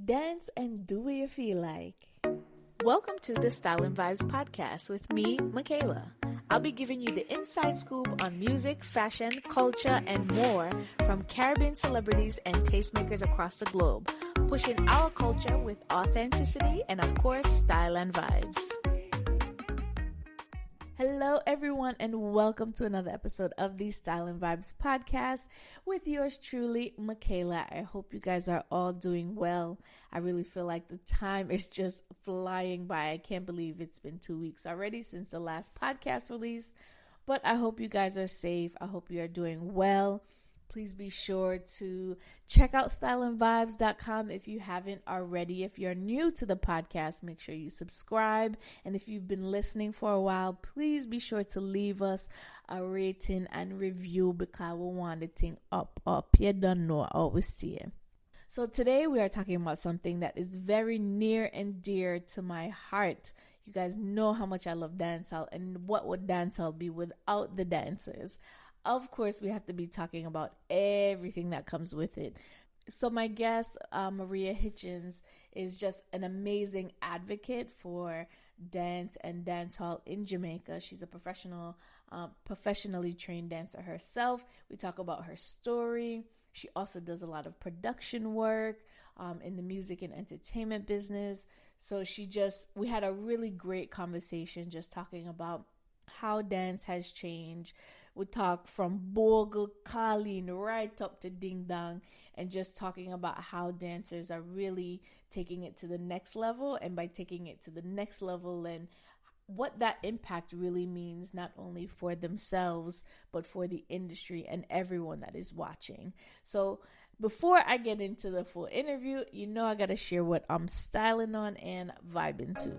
Dance and do what you feel like. Welcome to the Stylin Vibes podcast with me, Michaela. I'll be giving you the inside scoop on music, fashion, culture, and more from Caribbean celebrities and tastemakers across the globe, pushing our culture with authenticity and, of course, style and vibes. Hello, everyone, and welcome to another episode of the Stylin Vibes podcast with yours truly, Michaela. I hope you guys are all doing well. I really feel like the time is just flying by. I can't believe it's been 2 weeks already since the last podcast release, but I hope you guys are safe. I hope you are doing well. Please be sure to check out stylinvibes.com if you haven't already. If you're new to the podcast, make sure you subscribe. And if you've been listening for a while, please be sure to leave us a rating and review because we want the thing up. You don't know, I always see it. So today we are talking about something that is very near and dear to my heart. You guys know how much I love dancehall, and what would dancehall be without the dancers? Of course, we have to be talking about everything that comes with it. So my guest, Maria Hitchins, is just an amazing advocate for dance and dancehall in Jamaica. She's a professionally trained dancer herself. We talk about her story. She also does a lot of production work in the music and entertainment business. So we had a really great conversation just talking about how dance has changed. We talk from Bogle, Colleen, right up to Ding Dong, and just talking about how dancers are really taking it to the next level, and by taking it to the next level and what that impact really means, not only for themselves, but for the industry and everyone that is watching. So before I get into the full interview, you know I got to share what I'm styling on and vibing to.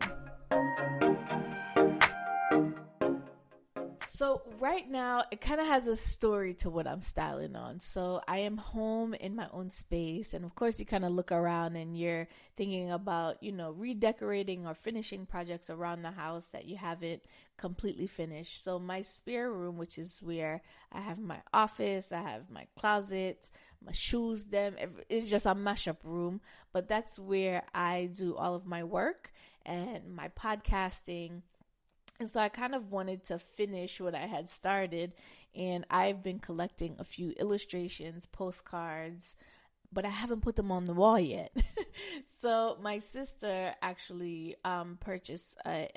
So right now, it kind of has a story to what I'm styling on. So I am home in my own space. And of course, you kind of look around and you're thinking about, redecorating or finishing projects around the house that you haven't completely finished. So my spare room, which is where I have my office, I have my closet, my shoes, it's just a mashup room. But that's where I do all of my work and my podcasting. And so I kind of wanted to finish what I had started, and I've been collecting a few illustrations, postcards, but I haven't put them on the wall yet. So my sister actually purchased a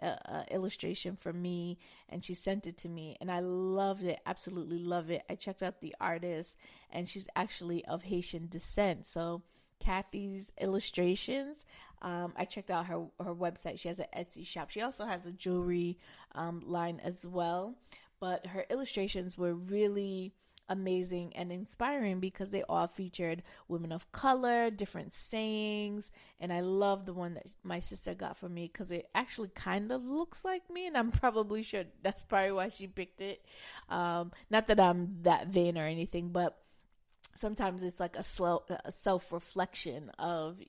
illustration for me, and she sent it to me, and I loved it, absolutely love it. I checked out the artist, and she's actually of Haitian descent. So Cathy's illustrations, I checked out her website. She has an Etsy shop. She also has a jewelry line as well. But her illustrations were really amazing and inspiring because they all featured women of color, different sayings. And I love the one that my sister got for me because it actually kind of looks like me. And I'm probably sure that's probably why she picked it. Not that I'm that vain or anything, but sometimes it's like a self-reflection of,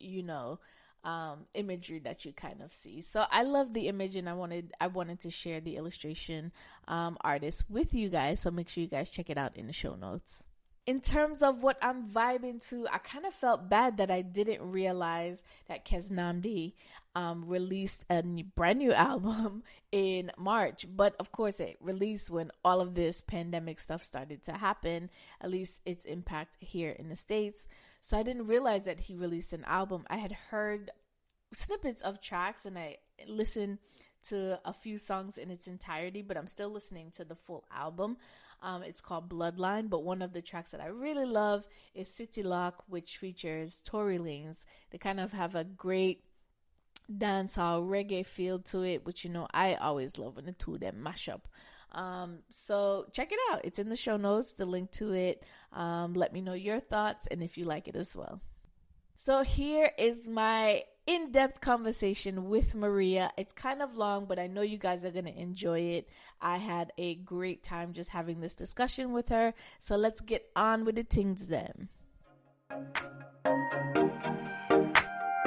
imagery that you kind of see. So I love the image, and I wanted to share the illustration artist with you guys. So make sure you guys check it out in the show notes. In terms of what I'm vibing to, I kind of felt bad that I didn't realize that Keznamdi released a brand new album in March. But of course, it released when all of this pandemic stuff started to happen, at least its impact here in the States. So I didn't realize that he released an album. I had heard snippets of tracks, and I listened to a few songs in its entirety, but I'm still listening to the full album. It's called Bloodline, but one of the tracks that I really love is City Lock, which features Torey. They kind of have a great dancehall reggae feel to it, which I always love when the two of them mash up. So check it out. It's in the show notes, the link to it. Let me know your thoughts and if you like it as well. So here is my in-depth conversation with Maria. It's kind of long, but I know you guys are going to enjoy it. I had a great time just having this discussion with her. So let's get on with the things then.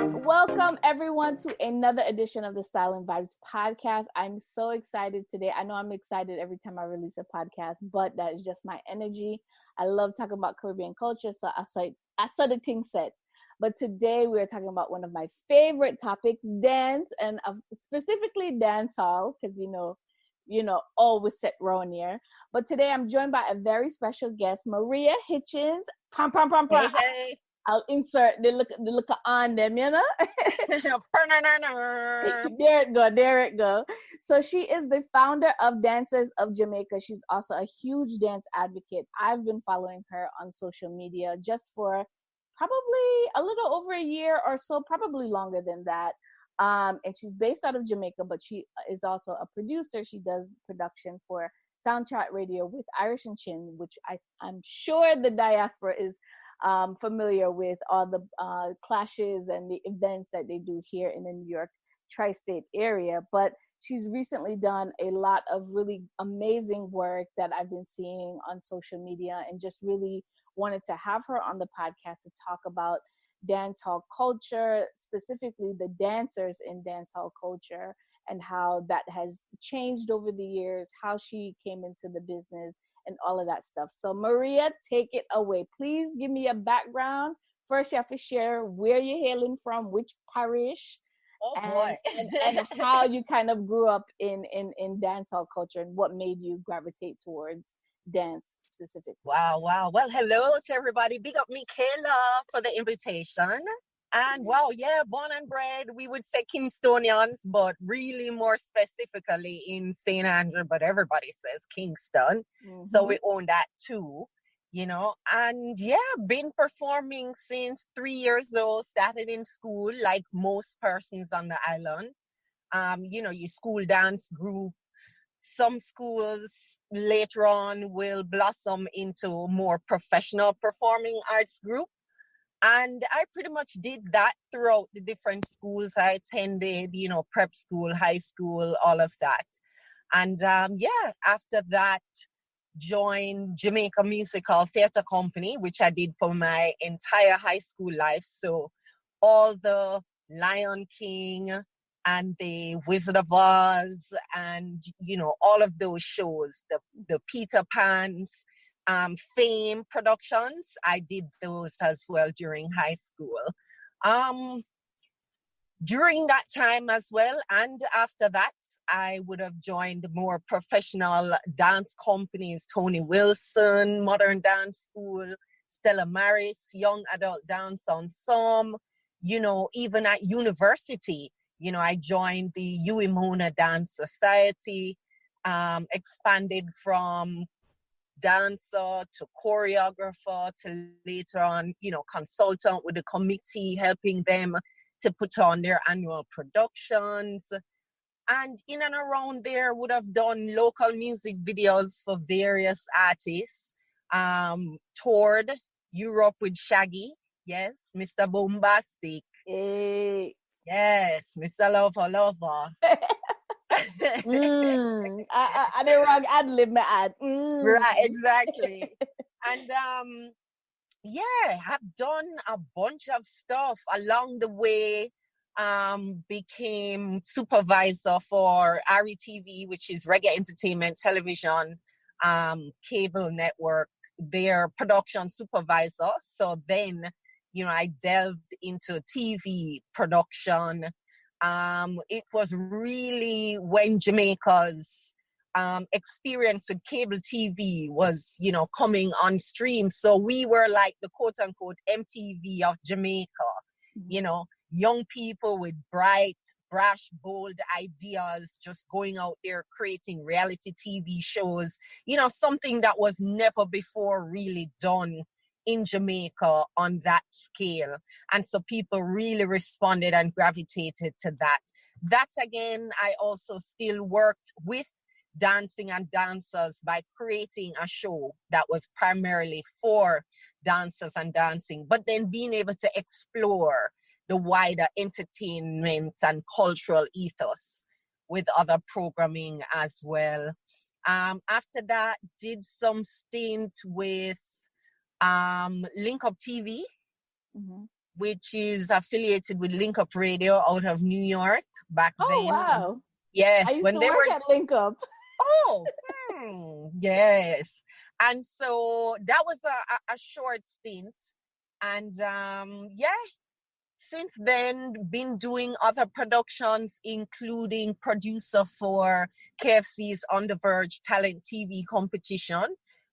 Welcome everyone to another edition of the Stylin Vibes podcast. I'm so excited today. I know I'm excited every time I release a podcast, but that is just my energy. I love talking about Caribbean culture, so I saw the thing set. But today we're talking about one of my favorite topics, dance, and specifically dancehall, because always sit round here. But today I'm joined by a very special guest, Maria Hitchins. Pam, pam, pam, pam. Hey. I'll insert the look on them, There it go. So she is the founder of Dancers of Jamaica. She's also a huge dance advocate. I've been following her on social media just for probably a little over a year or so, probably longer than that. And she's based out of Jamaica, but she is also a producer. She does production for Soundtrack Radio with Irish and Chin, which I'm sure the diaspora is familiar with all the clashes and the events that they do here in the New York tri-state area. But she's recently done a lot of really amazing work that I've been seeing on social media, and just really wanted to have her on the podcast to talk about dancehall culture, specifically the dancers in dancehall culture, and how that has changed over the years, how she came into the business, and all of that stuff. So Maria, take it away. Please give me a background. First, you have to share where you're hailing from, which parish, and how you kind of grew up in dancehall culture, and what made you gravitate towards dance specifically. Wow. Well, hello to everybody. Big up Michaela for the invitation. And wow, yeah, born and bred, we would say Kingstonians, but really more specifically in St. Andrew, but everybody says Kingston. Mm-hmm. So we own that too, and yeah, been performing since 3 years old, started in school like most persons on the island. Your school dance group. Some schools later on will blossom into more professional performing arts group. And I pretty much did that throughout the different schools I attended, prep school, high school, all of that. And after that, joined Jamaica Musical Theatre Company, which I did for my entire high school life. So all the Lion King and the Wizard of Oz and, all of those shows, the Peter Pans, Fame productions, I did those as well during high school. During that time as well, and after that, I would have joined more professional dance companies, Tony Wilson, Modern Dance School, Stella Maris, Young Adult Dance Ensemble, even at university, I joined the Uimona Dance Society, expanded from dancer to choreographer to later on, consultant with the committee, helping them to put on their annual productions. And in and around there would have done local music videos for various artists. Toured Europe with Shaggy. Yes, Mr. Bombastic. Hey. Yes, Mr. Lover. I didn't wrong ad-lib my ad. Right, exactly. And I've done a bunch of stuff along the way. Became supervisor for RETV, which is Reggae Entertainment Television cable network, their production supervisor. So then, I delved into TV production. It was really when Jamaica's experience with cable TV was, coming on stream. So we were like the quote unquote MTV of Jamaica, young people with bright, brash, bold ideas, just going out there creating reality TV shows, something that was never before really done in Jamaica on that scale. And so people really responded and gravitated to that. That again, I also still worked with dancing and dancers by creating a show that was primarily for dancers and dancing, but then being able to explore the wider entertainment and cultural ethos with other programming as well. After that, did some stint with Link Up TV, which is affiliated with Link Up Radio out of New York back then. Oh, wow. Yes. I used to work at Link Up. Oh, yes. And so that was a short stint. And since then, been doing other productions, including producer for KFC's On the Verge Talent TV competition,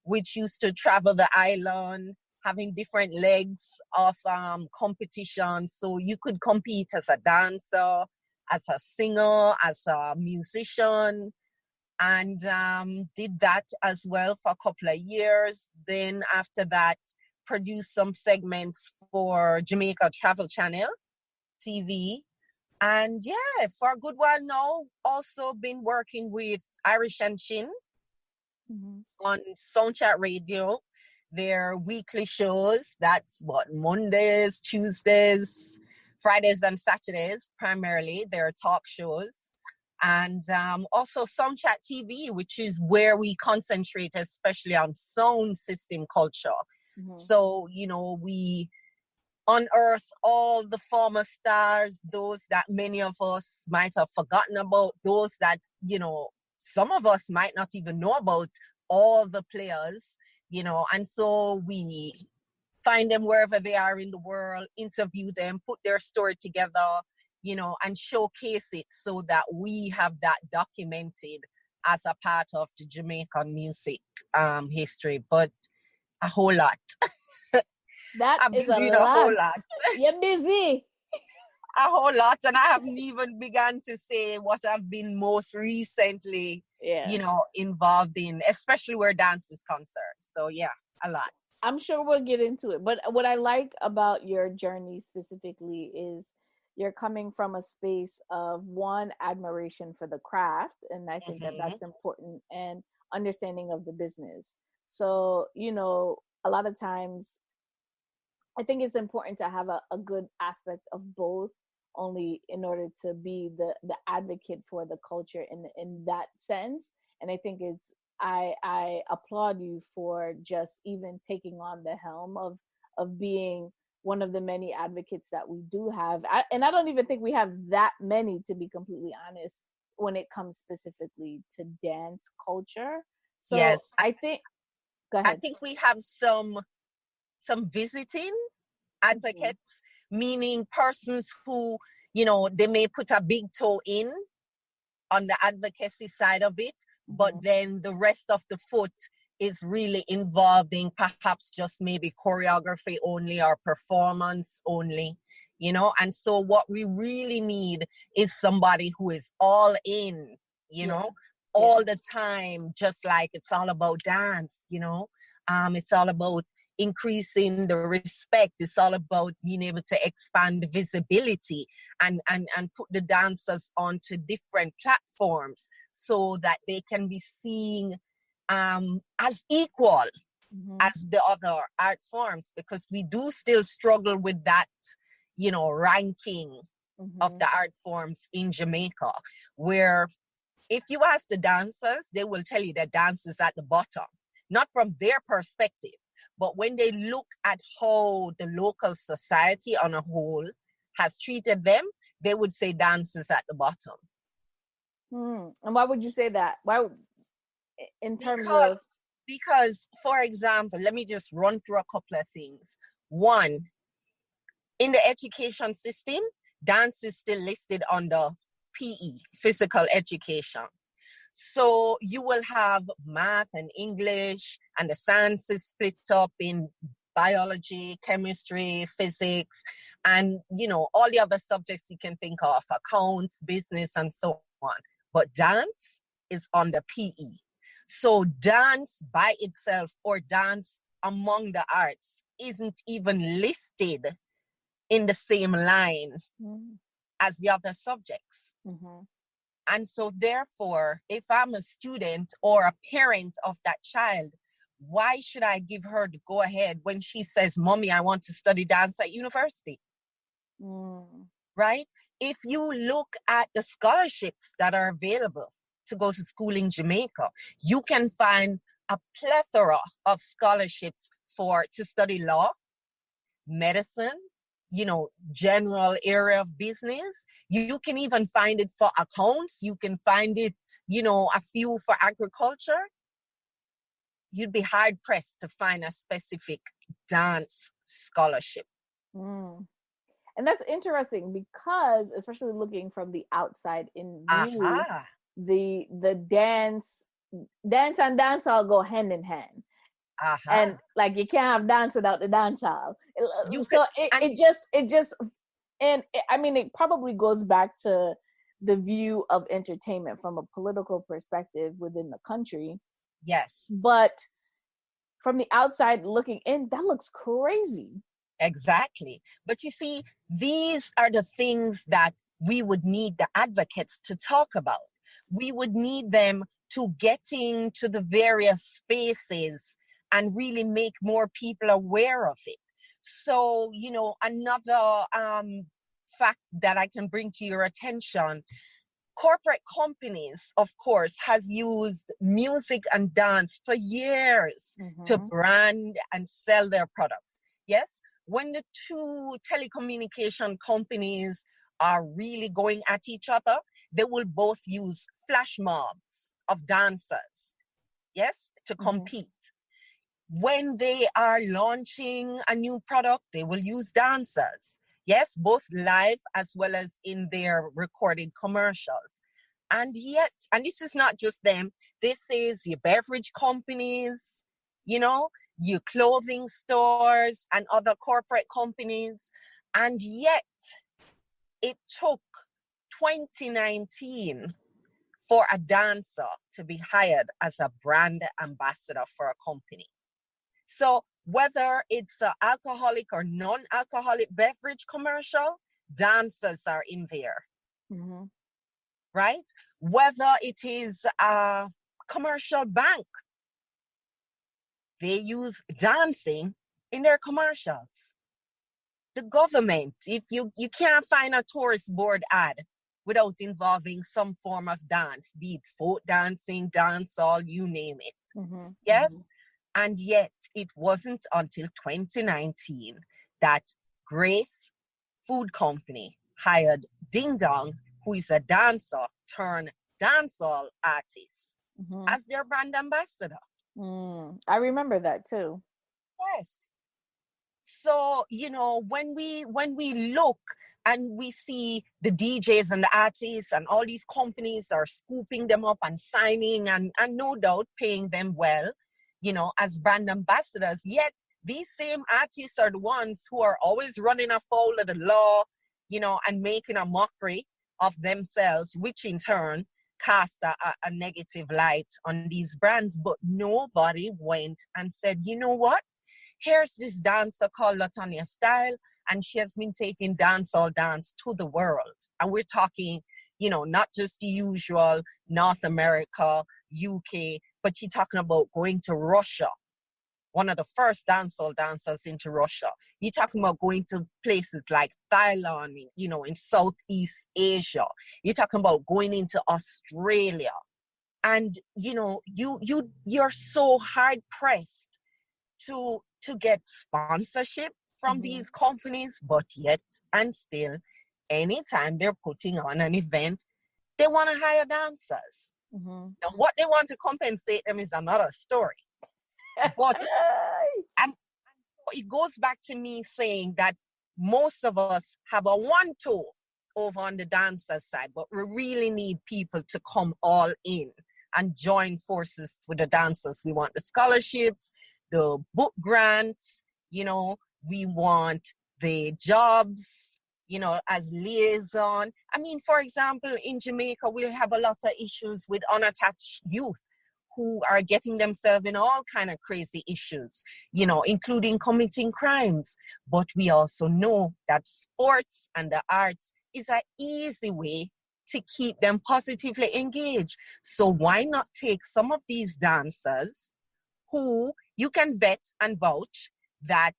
which used to travel the island, having different legs of competitions. So you could compete as a dancer, as a singer, as a musician, and did that as well for a couple of years. Then after that, produced some segments for Jamaica Travel Channel TV. And yeah, for a good while now, also been working with Irish and Chin on Soundchat Radio, their weekly shows. That's what, Mondays, Tuesdays, Fridays and Saturdays, primarily their talk shows. And also Soundchat TV, which is where we concentrate especially on sound system culture. So, you know, we unearth all the former stars, those that many of us might have forgotten about, those that, you know, some of us might not even know about, all the players, you know, and so we find them wherever they are in the world, interview them, put their story together, you know, and showcase it so that we have that documented as a part of the Jamaican music history. But a whole lot. That is a a lot. whole lot. You're busy. A whole lot. And I haven't even begun to say what I've been most recently, you know, involved in, especially where dance is concerned. So yeah, a lot. I'm sure we'll get into it. But what I like about your journey specifically is you're coming from a space of, one, admiration for the craft. And I think that that's important, and understanding of the business. So, you know, a lot of times I think it's important to have a good aspect of both, only in order to be the advocate for the culture in that sense. And I think I applaud you for just even taking on the helm of being one of the many advocates that we do have. And I don't even think we have that many, to be completely honest, when it comes specifically to dance culture. So yes, I think, go ahead. I think we have some visiting advocates, meaning persons who, you know, they may put a big toe in on the advocacy side of it, but then the rest of the foot is really involved in perhaps just maybe choreography only or performance only, you know. And so what we really need is somebody who is all in, you know, all the time, just like it's all about dance, you know. It's all about increasing the respect. It's all about being able to expand the visibility and put the dancers onto different platforms so that they can be seen as equal as the other art forms, because we do still struggle with that, you know, ranking of the art forms in Jamaica, where if you ask the dancers, they will tell you that dance is at the bottom, not from their perspective, but when they look at how the local society on a whole has treated them, they would say dance is at the bottom. And why would you say that? Why, in terms of? Because, for example, let me just run through a couple of things. One, in the education system, dance is still listed under PE, physical education. So you will have math and English, and the science is split up in biology, chemistry, physics, and, you know, all the other subjects you can think of, accounts, business, and so on. But dance is under PE. So dance by itself, or dance among the arts, isn't even listed in the same line as the other subjects. And so therefore, if I'm a student or a parent of that child, why should I give her the go ahead when she says, "Mommy, I want to study dance at university"? Right? If you look at the scholarships that are available to go to school in Jamaica, you can find a plethora of scholarships to study law, medicine, you know, general area of business. You can even find it for accounts. You can find it, you know, a few for agriculture. You'd be hard pressed to find a specific dance scholarship. And that's interesting because, especially looking from the outside in view, Aha. the dance and dancehall go hand in hand. Aha. And like you can't have dance without the dancehall. You could, So and it just and I mean it probably goes back to the view of entertainment from a political perspective within the country. yes, But from the outside looking in, that looks crazy. exactly. But you see, these are the things that we would need the advocates to talk about. We would need them to get into the various spaces and really make more people aware of it. So, another fact that I can bring to your attention, corporate companies, of course, has used music and dance for years to brand and sell their products. Yes, when the two telecommunication companies are really going at each other, they will both use flash mobs of dancers, yes, to compete. When they are launching a new product, they will use dancers. Yes, both live as well as in their recorded commercials. And yet, and this is not just them, this is your beverage companies, your clothing stores and other corporate companies. And yet, it took 2019 for a dancer to be hired as a brand ambassador for a company. So whether it's an alcoholic or non-alcoholic beverage commercial, dancers are in there, right? Whether it is a commercial bank, they use dancing in their commercials. The government, if you can't find a tourist board ad without involving some form of dance, be it folk dancing, dancehall, you name it. Yes? And yet, it wasn't until 2019 that Grace Food Company hired Ding Dong, who is a dancer turned dancehall artist, as their brand ambassador. I remember that too. Yes. So, when we look and we see the DJs and the artists and all these companies are scooping them up and signing and no doubt paying them well, as brand ambassadors, yet these same artists are the ones who are always running afoul of the law, and making a mockery of themselves, which in turn cast a negative light on these brands. But nobody went and said, you know what? Here's this dancer called Latonya Style, and she has been taking dancehall dance to the world. And we're talking, not just the usual North America, UK, but she's talking about going to Russia, one of the first dancehall dancers into Russia. You're talking about going to places like Stylin, in Southeast Asia. You're talking about going into Australia. And, you're so hard pressed to get sponsorship from these companies, but yet and still, anytime they're putting on an event, they want to hire dancers. Now, what they want to compensate them is another story. But and it goes back to me saying that most of us have a one toe over on the dancer side, but we really need people to come all in and join forces with the dancers. We want the scholarships, the book grants, we want the jobs, as liaison. I mean, for example, in Jamaica, we have a lot of issues with unattached youth who are getting themselves in all kind of crazy issues, including committing crimes. But we also know that sports and the arts is an easy way to keep them positively engaged. So why not take some of these dancers who you can vet and vouch that,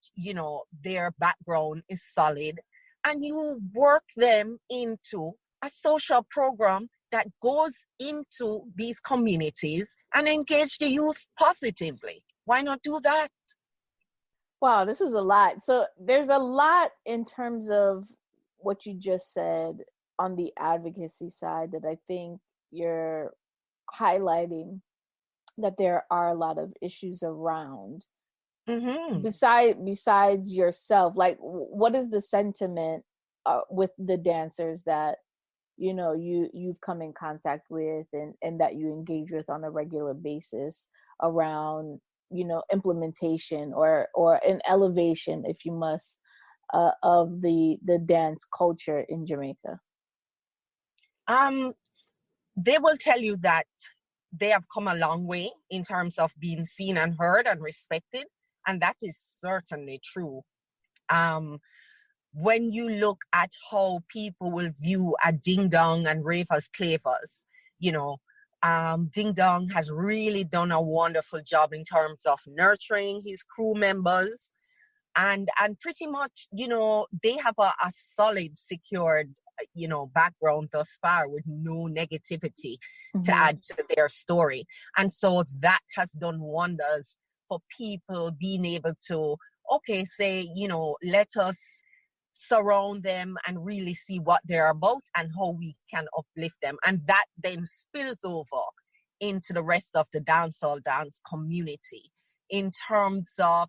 their background is solid, and you work them into a social program that goes into these communities and engage the youth positively. Why not do that? Wow, this is a lot. So there's a lot in terms of what you just said on the advocacy side that I think you're highlighting, that there are a lot of issues around. Besides yourself, like what is the sentiment with the dancers that you've come in contact with and that you engage with on a regular basis around implementation or an elevation, if you must, of the dance culture in Jamaica? They will tell you that they have come a long way in terms of being seen and heard and respected, and that is certainly true. When you look at how people will view a Ding Dong and Ravers Clavers, Ding Dong has really done a wonderful job in terms of nurturing his crew members, and pretty much, they have a solid, secured, background thus far with no negativity to add to their story. And so that has done wonders for people being able to, say, let us surround them and really see what they're about and how we can uplift them. And that then spills over into the rest of the dancehall dance community in terms of,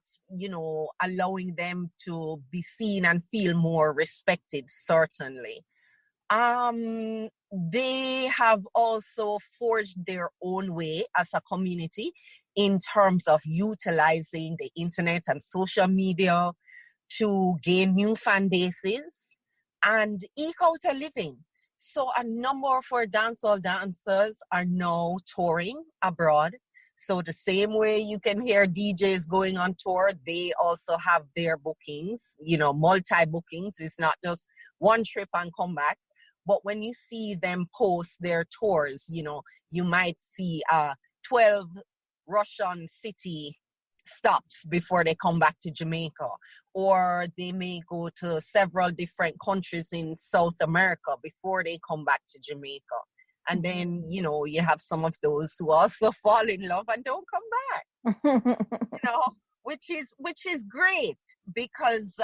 allowing them to be seen and feel more respected, certainly. They have also forged their own way as a community in terms of utilizing the internet and social media to gain new fan bases and eke out a living. So a number of our dancehall dancers are now touring abroad. So the same way you can hear DJs going on tour, they also have their bookings, multi-bookings. It's not just one trip and come back. But when you see them post their tours, you might see 12 Russian city stops before they come back to Jamaica, or they may go to several different countries in South America before they come back to Jamaica. And then, you have some of those who also fall in love and don't come back, which is great because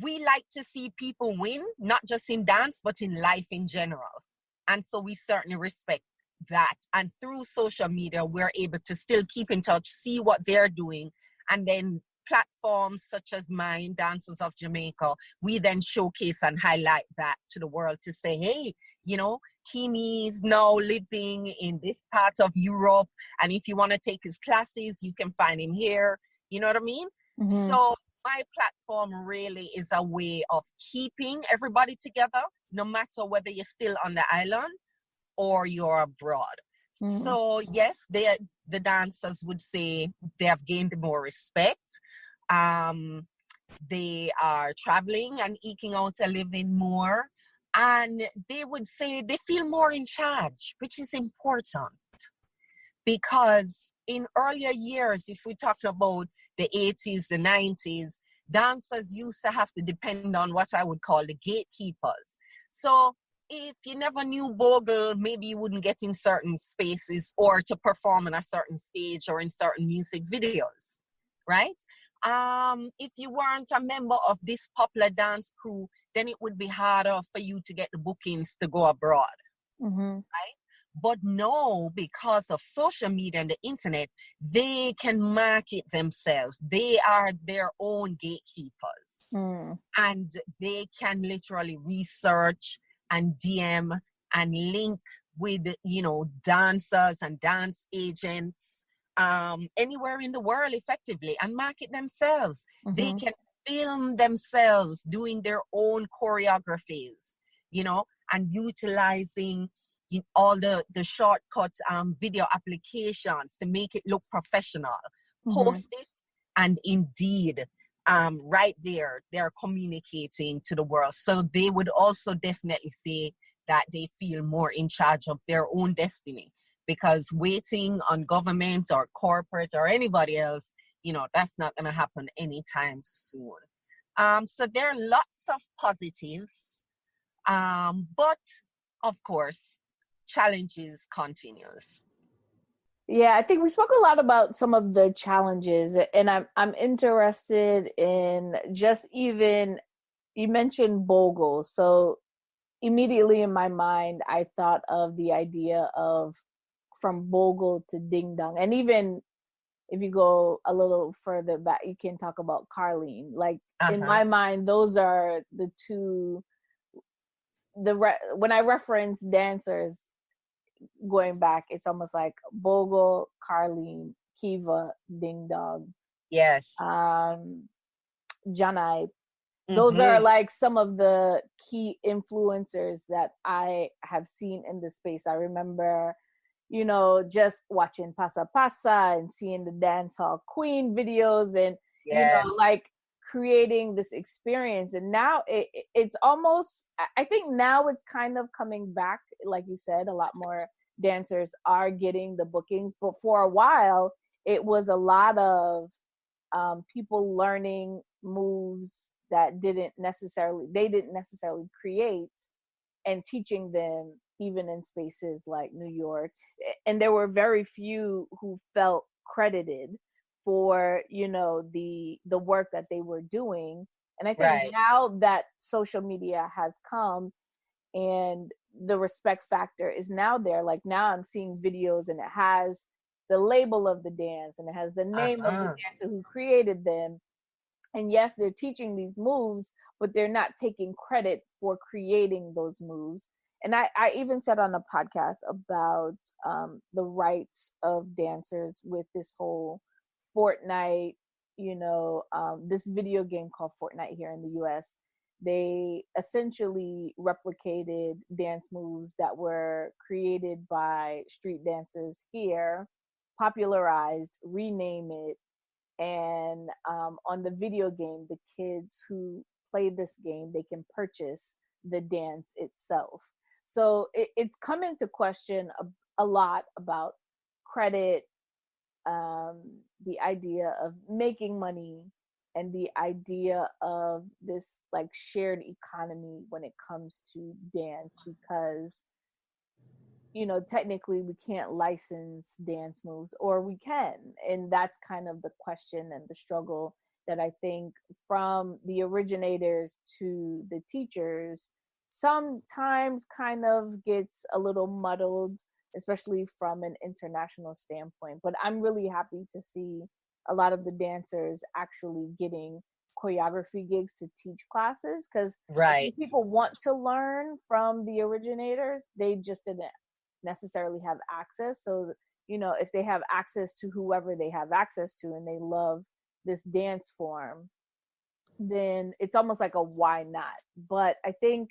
we like to see people win, not just in dance, but in life in general. And so we certainly respect that. And through social media, we're able to still keep in touch, see what they're doing. And then platforms such as mine, Dancers of Jamaica, we then showcase and highlight that to the world to say, hey, Kimi is now living in this part of Europe. And if you want to take his classes, you can find him here. You know what I mean? Mm-hmm. So my platform really is a way of keeping everybody together, no matter whether you're still on the island or you're abroad. Mm-hmm. So yes, the dancers would say they have gained more respect. They are traveling and eking out a living more. And they would say they feel more in charge, which is important. Because in earlier years, if we talk about the 80s, the 90s, dancers used to have to depend on what I would call the gatekeepers. So if you never knew Bogle, maybe you wouldn't get in certain spaces or to perform on a certain stage or in certain music videos, right? If you weren't a member of this popular dance crew, then it would be harder for you to get the bookings to go abroad, right? But no, because of social media and the internet, they can market themselves. They are their own gatekeepers. And they can literally research and DM and link with, dancers and dance agents anywhere in the world effectively and market themselves. They can film themselves doing their own choreographies, and utilizing all the shortcut video applications to make it look professional. Post it, and indeed, right there, they're communicating to the world. So they would also definitely say that they feel more in charge of their own destiny, because waiting on government or corporate or anybody else, that's not going to happen anytime soon. So there are lots of positives, but of course, challenges continues. Yeah, I think we spoke a lot about some of the challenges, and I'm interested in just even, you mentioned Bogle, so immediately in my mind I thought of the idea of from Bogle to Ding Dong, and even if you go a little further back, you can talk about Carlene. Like in Uh-huh. my mind, those are the two. When I reference dancers going back, it's almost like Bogle, Carlene, Kiva, Ding Dong, Yes. Janai. Those are Mm-hmm. like some of the key influencers that I have seen in the space. I remember, you know, just watching Pasa Pasa and seeing the Dancehall Queen videos and, you know, Yes. like creating this experience. And now it's almost, I think now it's kind of coming back. Like you said, a lot more dancers are getting the bookings. But for a while, it was a lot of people learning moves that didn't necessarily create and teaching them even in spaces like New York. And there were very few who felt credited for, you know, the work that they were doing. And I think Right. now that social media has come and the respect factor is now there, like now I'm seeing videos and it has the label of the dance and it has the name of the dancer who created them. And yes, they're teaching these moves, but they're not taking credit for creating those moves. And I even said on a podcast about the rights of dancers with this whole Fortnite, you know, this video game called Fortnite here in the US. They essentially replicated dance moves that were created by street dancers here, popularized, rename it, and on the video game, the kids who play this game, they can purchase the dance itself. So it's come into question a lot about credit, the idea of making money, and the idea of this like shared economy when it comes to dance, because you know, technically we can't license dance moves, or we can. And that's kind of the question and the struggle that I think from the originators to the teachers sometimes kind of gets a little muddled, especially from an international standpoint. But I'm really happy to see a lot of the dancers actually getting choreography gigs to teach classes, because Right. people want to learn from the originators, they just didn't necessarily have access. So, you know, if they have access to whoever they have access to and they love this dance form, then it's almost like a why not. But I think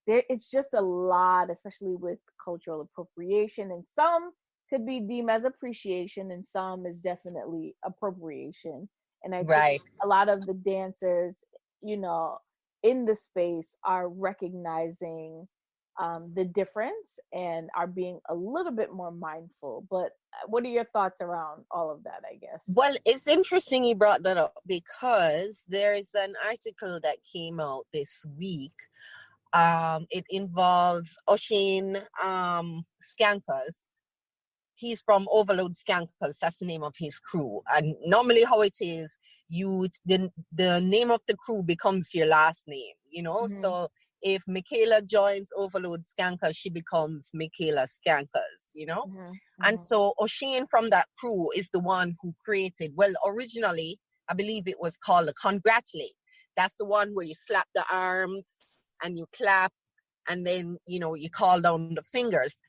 it's just a lot, especially with cultural appropriation, and some could be deemed as appreciation and some is definitely appropriation. And I think Right. a lot of the dancers, you know, in the space are recognizing the difference and are being a little bit more mindful. But what are your thoughts around all of that, I guess? Well, it's interesting you brought that up because there's an article that came out this week. It involves Oshin Skankers. He's from Overload Skankers. That's the name of his crew. And normally how it is, the name of the crew becomes your last name, you know? Mm-hmm. So if Michaela joins Overload Skankers, she becomes Michaela Skankers, you know? Mm-hmm. And so Oshin from that crew is the one who created, well, originally, I believe it was called a Congratulate. That's the one where you slap the arms and you clap and then, you know, you call down the fingers.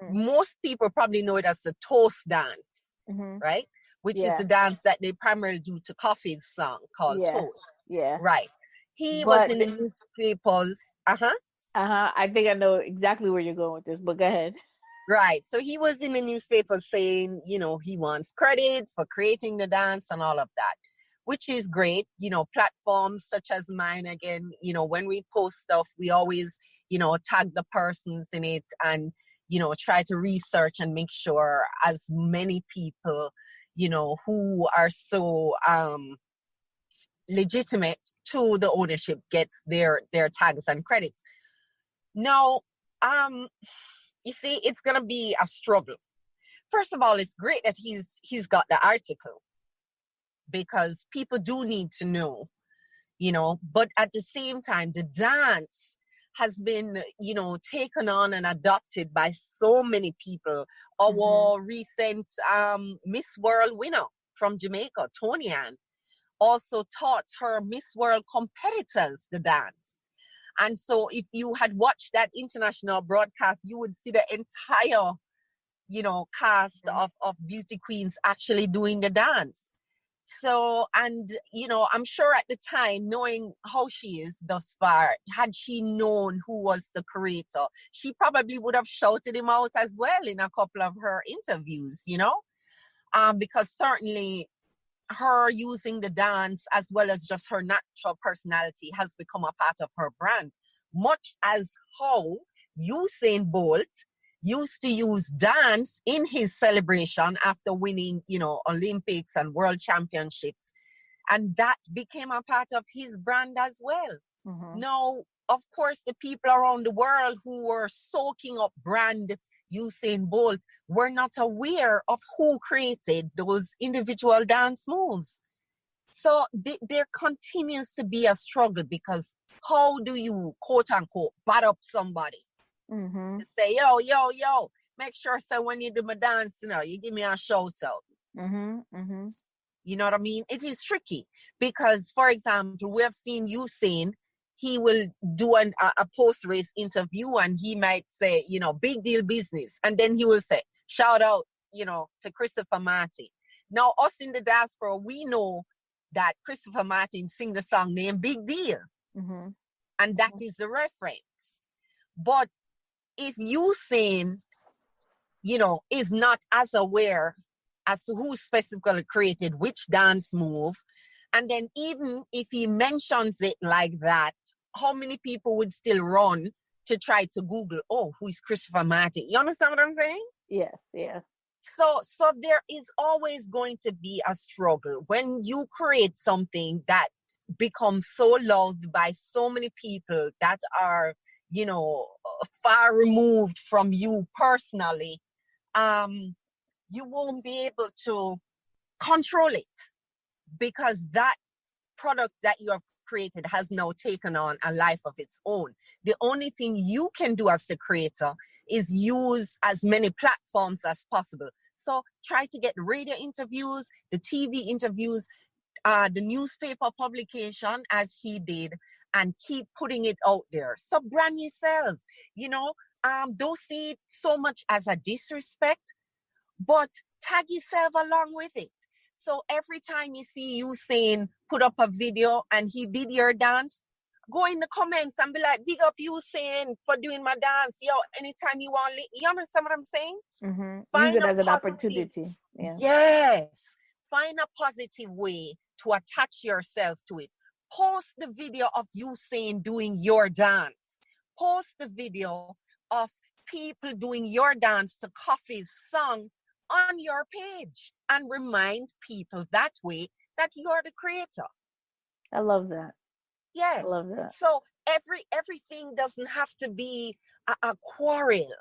Most people probably know it as the toast dance, right? Which is the dance that they primarily do to Coffee's song called Toast. Yeah. Right. He was in the newspapers. I think I know exactly where you're going with this, but go ahead. Right. So he was in the newspaper saying, you know, he wants credit for creating the dance and all of that, which is great. You know, platforms such as mine, again, you know, when we post stuff, we always, you know, tag the persons in it and, you know, try to research and make sure as many people, you know, who are so legitimate to the ownership gets their tags and credits. Now, you see, it's gonna be a struggle. First of all, it's great that he's got the article because people do need to know, you know, but at the same time, the dance has been, you know, taken on and adopted by so many people. Our recent Miss World winner, from Jamaica, Tony Ann, also taught her Miss World competitors the dance. And so if you had watched that international broadcast, you would see the entire, cast of beauty queens actually doing the dance. So, and, I'm sure at the time, knowing how she is thus far, had she known who was the creator, she probably would have shouted him out as well in a couple of her interviews, because certainly her using the dance as well as just her natural personality has become a part of her brand, much as how Usain Bolt used to use dance in his celebration after winning, Olympics and world championships. And that became a part of his brand as well. Mm-hmm. Now, of course, the people around the world who were soaking up brand Usain Bolt were not aware of who created those individual dance moves. So there continues to be a struggle, because how do you, quote unquote, bat up somebody? Mm-hmm. Say, yo, make sure so when you do my dance, you give me a shout out. Mm-hmm. Mm-hmm. You know what I mean? It is tricky because, for example, we have seen Usain, he will do a post-race interview and he might say, big deal business. And then he will say, shout out, to Christopher Martin. Now, us in the diaspora, we know that Christopher Martin sing the song named Big Deal. Mm-hmm. And that is the reference. But if Usain, is not as aware as to who specifically created which dance move, and then even if he mentions it like that, how many people would still run to try to Google, who is Christopher Martin? You understand what I'm saying? Yes, yeah. So there is always going to be a struggle when you create something that becomes so loved by so many people that are, far removed from you personally. You won't be able to control it, because that product that you have created has now taken on a life of its own. The only thing you can do as the creator is use as many platforms as possible. So try to get radio interviews, the TV interviews, the newspaper publication as he did, and keep putting it out there. So brand yourself, don't see it so much as a disrespect, but tag yourself along with it. So every time you see Usain put up a video and he did your dance, go in the comments and be like, big up Usain for doing my dance. Yo, anytime you want, you understand what I'm saying? Mm-hmm. Use it as an opportunity. Yeah. Yes. Find a positive way to attach yourself to it. Post the video of Usain doing your dance. Post the video of people doing your dance to Coffee's song on your page, and remind people that way that you're the creator. I love that. Yes. I love that. So everything doesn't have to be a quarrel.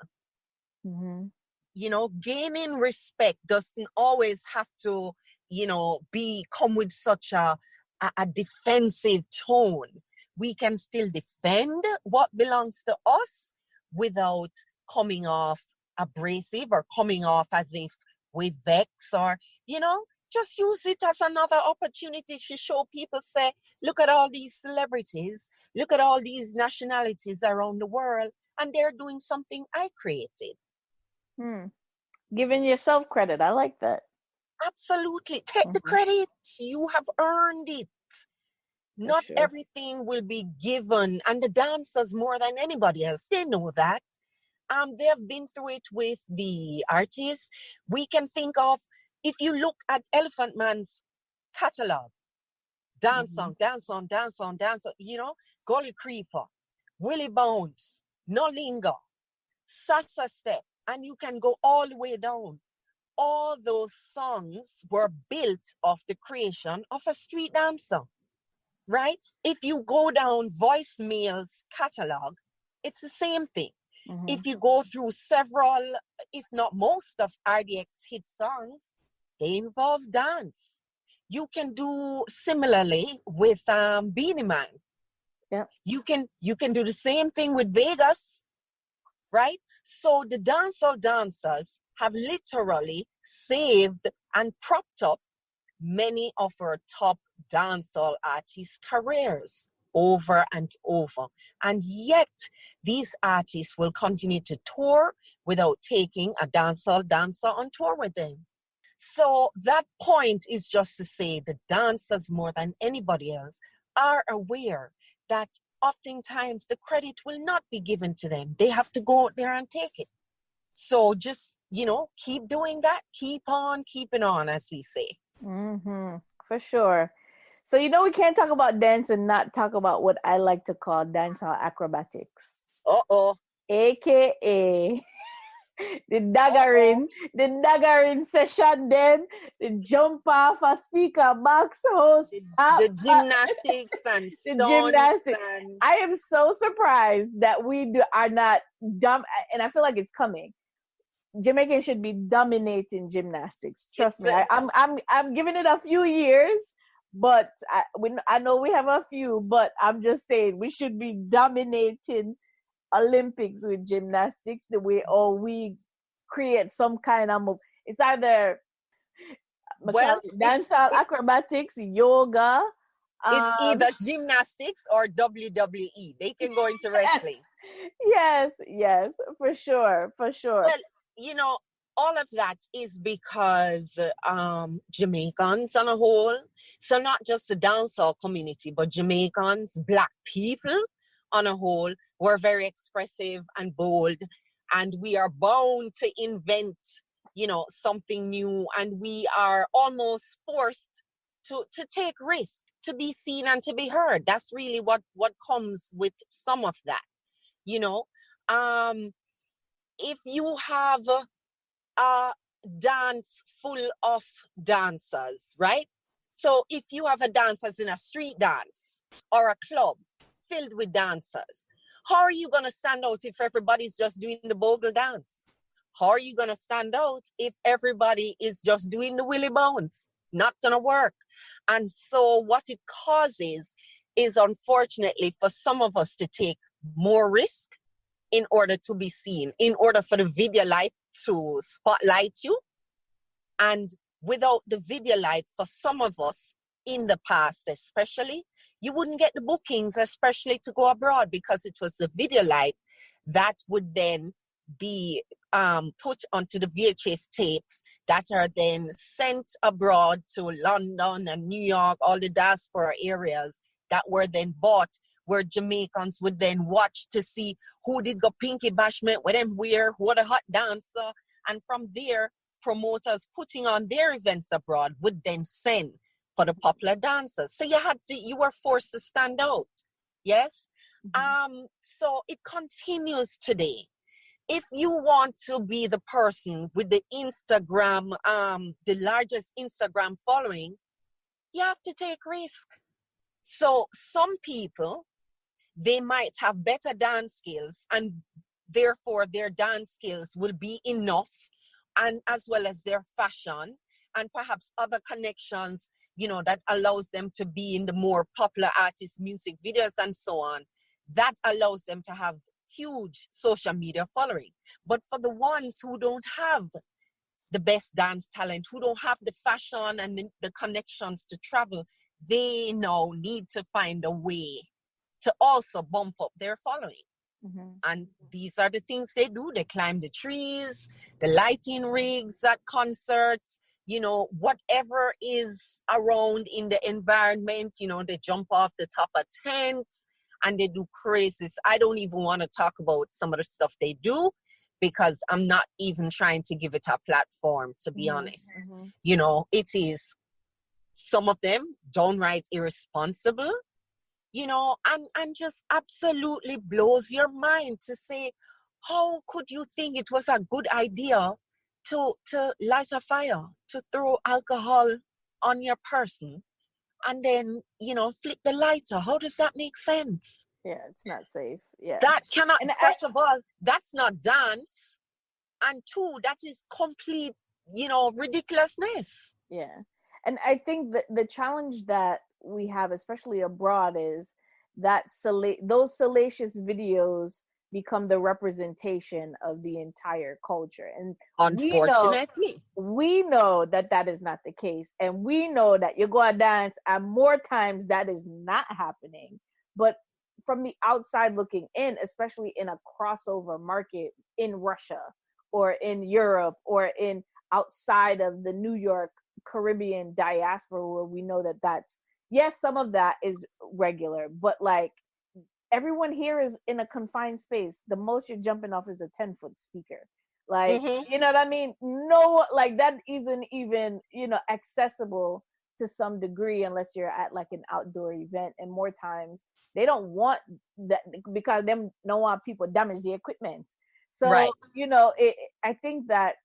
Mm-hmm. Gaining respect doesn't always have to, come with such a defensive tone. We can still defend what belongs to us without coming off abrasive or coming off as if we vex, or just use it as another opportunity to show people, say, look at all these celebrities, look at all these nationalities around the world, and they're doing something I created. Giving yourself credit. I like that. Absolutely. Take the credit. You have earned it. Not everything will be given, and the dancers more than anybody else, they know that. They have been through it with the artists. We can think of, if you look at Elephant Man's catalog, Dance on, Gully Creeper, Willie Bones, No Linger, Salsa Step, and you can go all the way down. All those songs were built off the creation of a street dancer, right? If you go down Voicemail's catalog, it's the same thing. Mm-hmm. If you go through several, if not most of RDX hit songs, they involve dance. You can do similarly with Beanie Man. Yeah. You can do the same thing with Vegas, right? So the dancehall dancers have literally saved and propped up many of our top dancehall artists' careers over and over. And yet, these artists will continue to tour without taking a dancehall dancer on tour with them. So that point is just to say the dancers, more than anybody else, are aware that oftentimes the credit will not be given to them. They have to go out there and take it. So just, keep doing that. Keep on keeping on, as we say. For sure. So, we can't talk about dance and not talk about what I like to call dancehall acrobatics. AKA the daggering session, then the jump off a speaker box host, the gymnastics and the gymnastics. I am so surprised that we are not dumb, and I feel like it's coming. Jamaicans should be dominating gymnastics. Trust me. I'm giving it a few years, but I know we have a few, but I'm just saying we should be dominating Olympics with gymnastics the way, or we create some kind of move. It's either dancehall acrobatics, yoga. It's either gymnastics or WWE. They can go into wrestling. Yes, for sure. Well, all of that is because Jamaicans on a whole, so not just the dancehall community, but Jamaicans, Black people on a whole, we're very expressive and bold, and we are bound to invent, something new, and we are almost forced to take risk, to be seen and to be heard. That's really what comes with some of that, If you have a dance full of dancers, right? So if you have a dancers in a street dance or a club filled with dancers, how are you going to stand out if everybody's just doing the bogle dance? How are you going to stand out if everybody is just doing the willy bones? Not going to work. And so what it causes is, unfortunately, for some of us to take more risk in order to be seen, in order for the video light to spotlight you. And without the video light, for some of us in the past especially, you wouldn't get the bookings, especially to go abroad, because it was the video light that would then be put onto the VHS tapes that are then sent abroad to London and New York, all the diaspora areas, that were then bought, where Jamaicans would then watch to see who did go pinky bashment, where them wear, who the hot dancer. And from there, promoters putting on their events abroad would then send for the popular dancers. So you were forced to stand out. Yes? So it continues today. If you want to be the person with the Instagram, the largest Instagram following, you have to take risk. So some people, they might have better dance skills, and therefore their dance skills will be enough, and as well as their fashion and perhaps other connections, that allows them to be in the more popular artist music videos and so on. That allows them to have huge social media following. But for the ones who don't have the best dance talent, who don't have the fashion and the connections to travel, they now need to find a way to also bump up their following. And these are the things they do. They climb the trees, the lighting rigs at concerts, whatever is around in the environment, they jump off the top of tents and they do crazies. I don't even want to talk about some of the stuff they do, because I'm not even trying to give it a platform, to be honest. It is, some of them downright irresponsible, and just absolutely blows your mind to say, how could you think it was a good idea to light a fire, to throw alcohol on your person, and then, flick the lighter? How does that make sense? Yeah, it's not safe. Yeah. That cannot, and first of all, that's not dance. And two, that is complete, ridiculousness. Yeah. And I think that the challenge that we have, especially abroad, is that those salacious videos become the representation of the entire culture. And Unfortunately. we know that that is not the case. And we know that you go and dance, and more times that is not happening. But from the outside looking in, especially in a crossover market in Russia or in Europe or in outside of the New York Caribbean diaspora, where we know that that's, yes, some of that is regular, but like everyone here is in a confined space. The most you're jumping off is a 10-foot speaker. Like, you know what I mean? No, like that isn't even, you know, accessible to some degree unless you're at like an outdoor event. And more times they don't want that because they don't want people damage the equipment. So, right. You know, I think that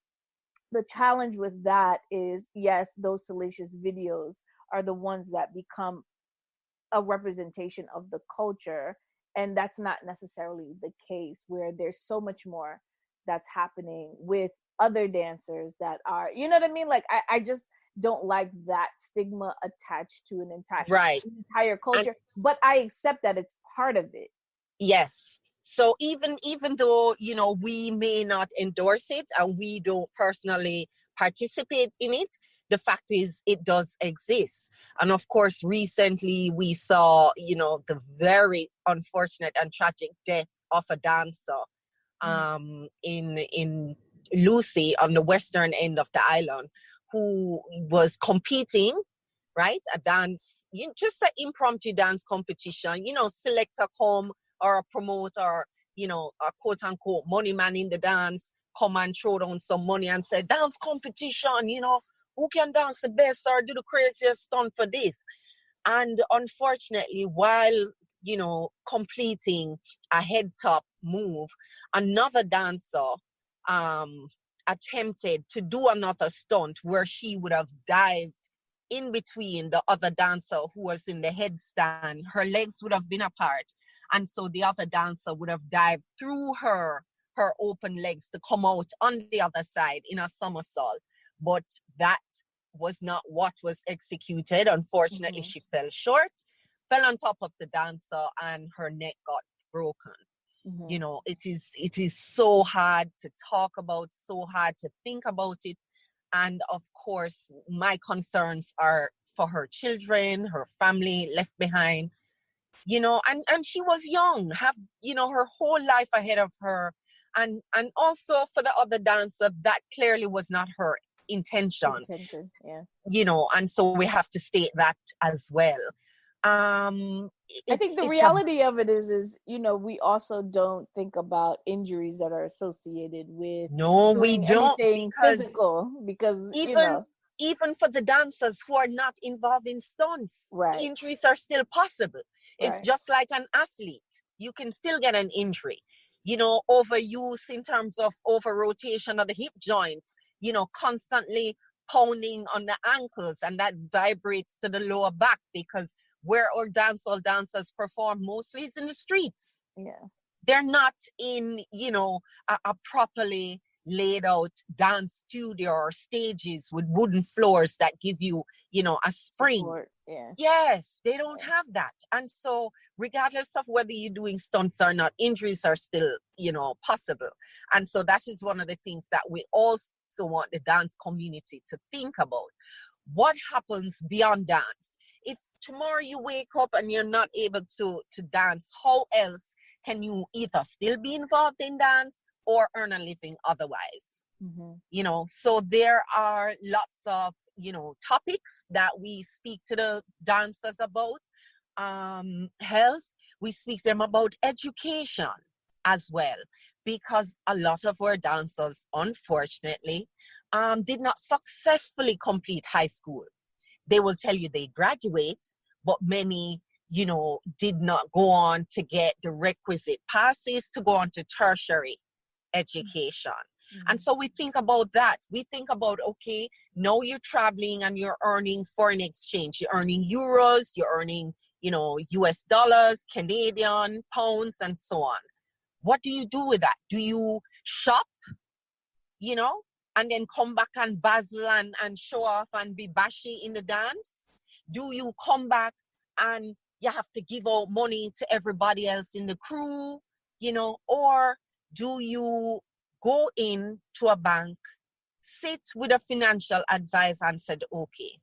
the challenge with that is, yes, those salacious videos are the ones that become a representation of the culture. And that's not necessarily the case, where there's so much more that's happening with other dancers that are, you know what I mean? Like, I just don't like that stigma attached to an entire culture, but I accept that it's part of it. Yes. So even though, you know, we may not endorse it and we don't personally participate in it, the fact is it does exist. And of course, recently we saw, you know, the very unfortunate and tragic death of a dancer in Lucy on the western end of the island, who was competing, right? A dance, just an impromptu dance competition, you know, select a come or a promoter, you know, a quote unquote money man in the dance, come and throw down some money and say, dance competition, you know, who can dance the best or do the craziest stunt for this? And unfortunately, while, you know, completing a head top move, another dancer attempted to do another stunt where she would have dived in between the other dancer who was in the headstand. Her legs would have been apart. And so the other dancer would have dived through her open legs to come out on the other side in a somersault. But that was not what was executed. Unfortunately, she fell short, fell on top of the dancer, and her neck got broken. You know, it is so hard to talk about, so hard to think about it. And of course, my concerns are for her children, her family left behind, you know, and she was young, have, you know, her whole life ahead of her. And also for the other dancer, that clearly was not her intention. You know, and so we have to state that as well. I think the reality of it is, you know, we also don't think about injuries that are associated with we don't, anything physical, because even, you know, even for the dancers who are not involved in stunts, injuries are still possible. It's just like an athlete. You can still get an injury, you know, overuse in terms of over rotation of the hip joints, you know, constantly pounding on the ankles, and that vibrates to the lower back, because where our dancehall dancers perform mostly is in the streets. Yeah. They're not in, you know, a properly laid out dance studio or stages with wooden floors that give you, you know, a spring. Support. Yeah. Yes, they don't have that. And so regardless of whether you're doing stunts or not, injuries are still, you know, possible. And so that is one of the things that we also want the dance community to think about. What happens beyond dance? If tomorrow you wake up and you're not able to dance, how else can you either still be involved in dance or earn a living otherwise? You know, so there are lots of, you know, topics that we speak to the dancers about. Health, we speak to them about education as well, because a lot of our dancers, unfortunately, did not successfully complete high school. They will tell you they graduate, but many, you know, did not go on to get the requisite passes to go on to tertiary education. And so we think about that. We think about, okay, now you're traveling and you're earning foreign exchange. You're earning euros, you're earning, you know, US dollars, Canadian pounds, and so on. What do you do with that? Do you shop, you know, and then come back and bazzle and show off and be bashy in the dance? Do you come back and you have to give out money to everybody else in the crew? or do you go in to a bank, sit with a financial advisor and said, okay,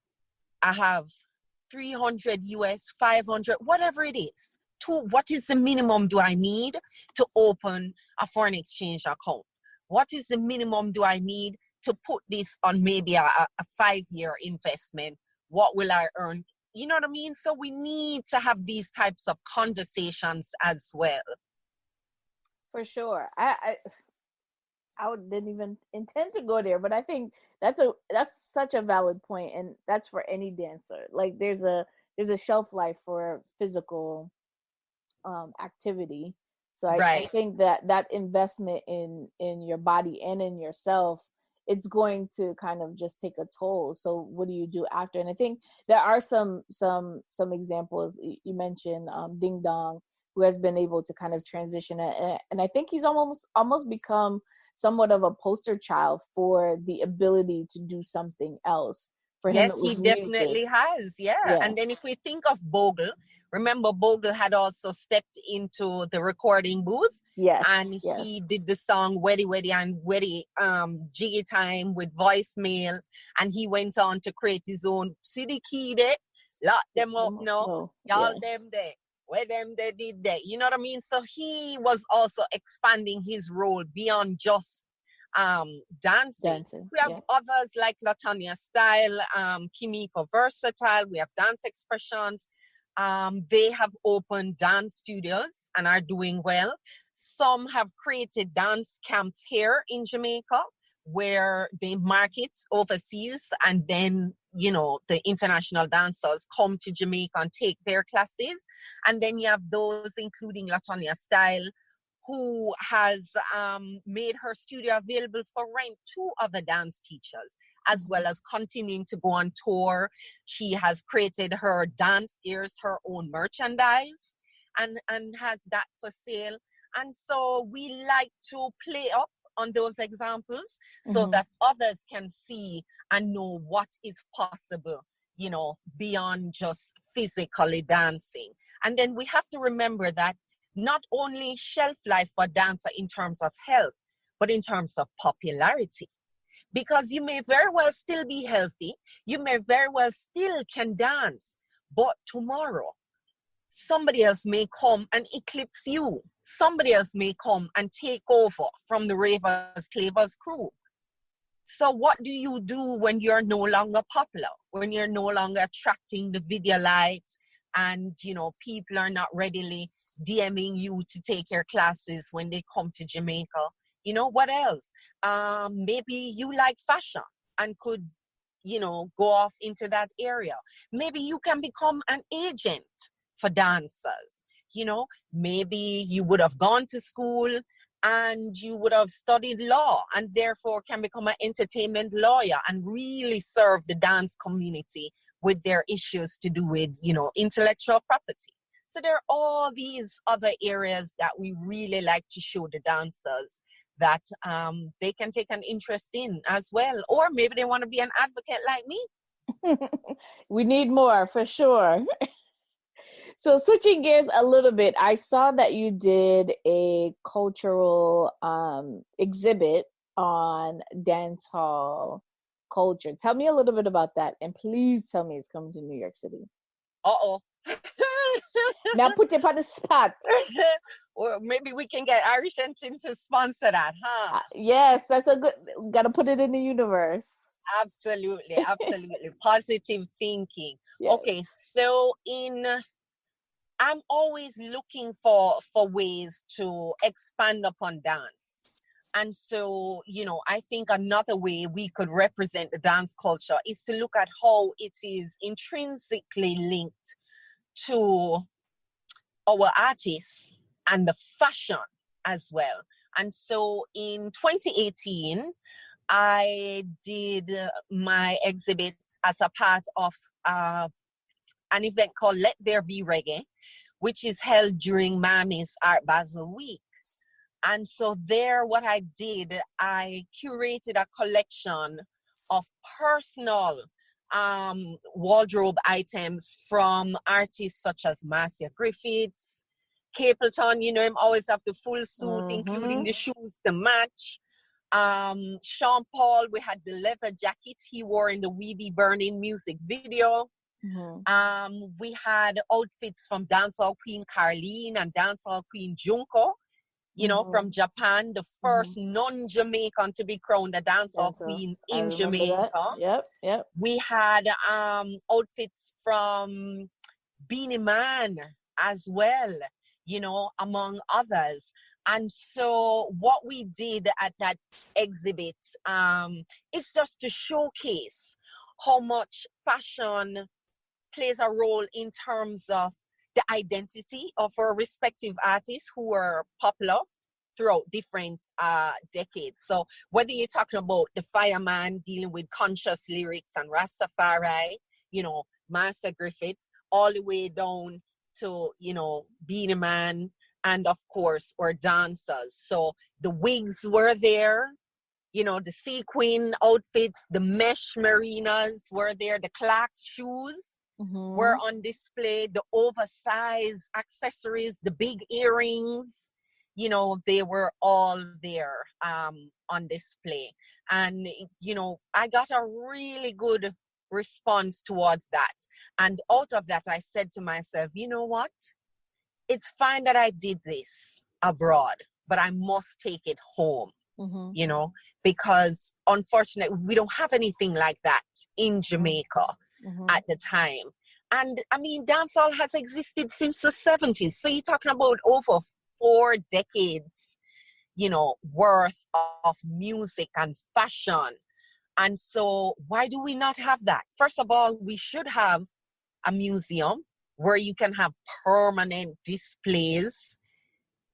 I have 300 US, 500, whatever it is. What is the minimum do I need to open a foreign exchange account? What is the minimum do I need to put this on maybe a 5-year investment? What will I earn? You know what I mean? So we need to have these types of conversations as well. For sure. I didn't even intend to go there, but I think that's such a valid point, and that's for any dancer. Like there's a shelf life for physical activity. So I think that investment in your body and in yourself, it's going to kind of just take a toll. So what do you do after? And I think there are some examples. You mentioned Ding Dong, who has been able to kind of transition, and I think he's almost become somewhat of a poster child for the ability to do something else. For him, yes, he definitely has. Yeah. And then if we think of Bogle, remember Bogle had also stepped into the recording booth. Yes. And he did the song Weddy Weddy and Weddy Jiggy Time with voicemail. And he went on to create his own city key there. Lock them up now. Y'all them there. Where them they did that. You know what I mean? So he was also expanding his role beyond just dancing. We have others like Latanya Style, Kimiko Versatile. We have Dance Expressions. They have opened dance studios and are doing well. Some have created dance camps here in Jamaica where they market overseas, and then the international dancers come to Jamaica and take their classes. And then you have those including Latanya Style, who has made her studio available for rent to other dance teachers, as well as continuing to go on tour. She has created her dance ears, her own merchandise, and has that for sale. And so we like to play up on those examples so that others can see and know what is possible, beyond just physically dancing. And then we have to remember that not only shelf life for dancer in terms of health, but in terms of popularity. Because you may very well still be healthy, you may very well still can dance, but tomorrow somebody else may come and eclipse you. Somebody else may come and take over from the Ravers Clavers crew. So what do you do when you're no longer popular, when you're no longer attracting the video light, and people are not readily DMing you to take your classes when they come to Jamaica? What else? Maybe you like fashion and could, go off into that area. Maybe you can become an agent for dancers. Maybe you would have gone to school and you would have studied law and therefore can become an entertainment lawyer and really serve the dance community with their issues to do with, intellectual property. So there are all these other areas that we really like to show the dancers that they can take an interest in as well. Or maybe they want to be an advocate like me. We need more, for sure. So switching gears a little bit, I saw that you did a cultural exhibit on dancehall culture. Tell me a little bit about that, and please tell me it's coming to New York City. Uh-oh. Now put it on the spot. Or maybe we can get Irish Engine to sponsor that, huh? Yes, that's a good, got to put it in the universe. Absolutely. Positive thinking. Yes. Okay, so I'm always looking for ways to expand upon dance. And so, I think another way we could represent the dance culture is to look at how it is intrinsically linked to our artists and the fashion as well. And so in 2018, I did my exhibit as a part of an event called Let There Be Reggae, which is held during Miami's Art Basel Week. And so there, what I did, I curated a collection of personal wardrobe items from artists such as Marcia Griffiths, Capleton, you know, him always have the full suit, including the shoes to match. Sean Paul, we had the leather jacket he wore in the We Be Burning music video. We had outfits from dancehall queen Carlene and dancehall queen Junko, you know, from Japan, the first non-Jamaican to be crowned a dancehall queen in Jamaica. That. Yep. We had outfits from Beanie Man as well, you know, among others. And so what we did at that exhibit is just to showcase how much fashion plays a role in terms of the identity of our respective artists who were popular throughout different decades. So whether you're talking about the Fireman dealing with conscious lyrics and Rastafari, you know, Master Griffiths, all the way down to, you know, Beanie Man, and of course our dancers. So the wigs were there, you know, the sequin outfits, the mesh marinas were there, the Clark's shoes were on display, the oversized accessories, the big earrings, you know, they were all there on display. And, you know, I got a really good response towards that. And out of that, I said to myself, you know what? It's fine that I did this abroad, but I must take it home, you know, because unfortunately, we don't have anything like that in Jamaica at the time. And I mean, dancehall has existed since the 70s. So you're talking about over 4 decades, you know, worth of music and fashion. And so why do we not have that? First of all, we should have a museum where you can have permanent displays,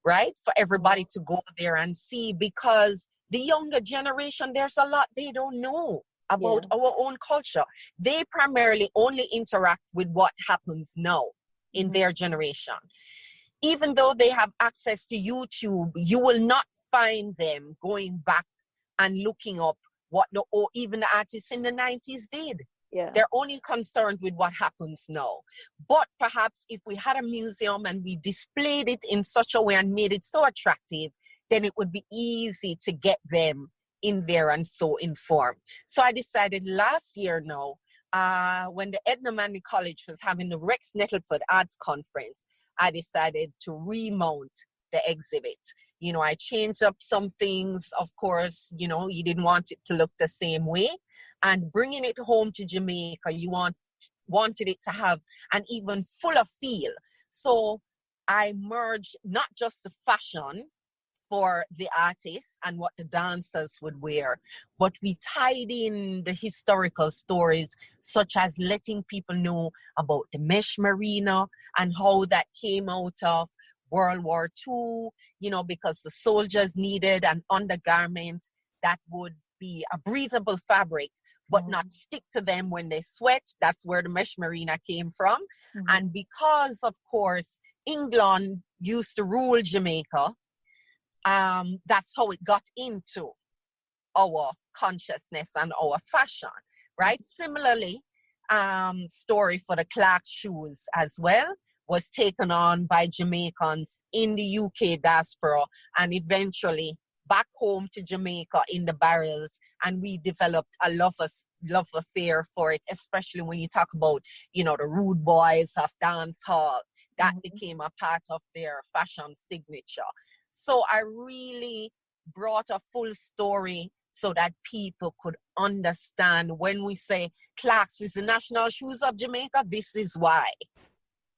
right? For everybody to go there and see, because the younger generation, there's a lot they don't know about our own culture. They primarily only interact with what happens now in their generation. Even though they have access to YouTube, you will not find them going back and looking up what or even the artists in the 90s did. They're only concerned with what happens now. But perhaps if we had a museum and we displayed it in such a way and made it so attractive, then it would be easy to get them in there and so informed. So I decided last year now, when the Edna Manley College was having the Rex Nettleford Arts Conference, I decided to remount the exhibit. You know, I changed up some things. Of course, you know, you didn't want it to look the same way. And bringing it home to Jamaica, you wanted it to have an even fuller feel. So I merged not just the fashion for the artists and what the dancers would wear, but we tied in the historical stories, such as letting people know about the mesh marina and how that came out of World War II, you know, because the soldiers needed an undergarment that would be a breathable fabric, but not stick to them when they sweat. That's where the mesh marina came from. And because, of course, England used to rule Jamaica, that's how it got into our consciousness and our fashion, right? Similarly, story for the Clark's shoes as well was taken on by Jamaicans in the UK diaspora and eventually back home to Jamaica in the barrels. And we developed a love affair for it, especially when you talk about, you know, the rude boys of dancehall. That became a part of their fashion signature. So I really brought a full story so that people could understand when we say Clark's is the national shoes of Jamaica, this is why.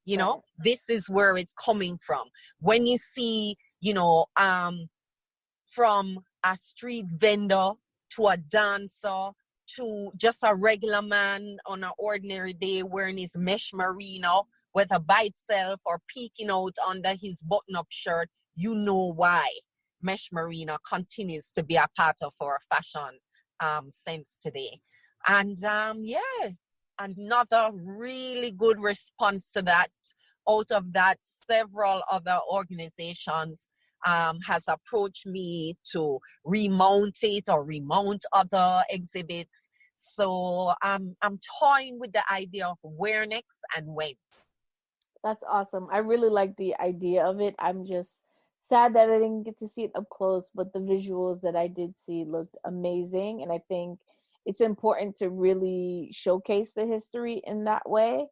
You know, this is where it's coming from. When you see, you know, from a street vendor to a dancer to just a regular man on an ordinary day wearing his mesh merino, whether by itself or peeking out under his button-up shirt, you know why mesh merino continues to be a part of our fashion sense today. And another really good response to that. Out of that, several other organizations has approached me to remount it or remount other exhibits. So I'm toying with the idea of where next and when. That's awesome. I really like the idea of it. I'm just sad that I didn't get to see it up close, but the visuals that I did see looked amazing. And I think it's important to really showcase the history in that way.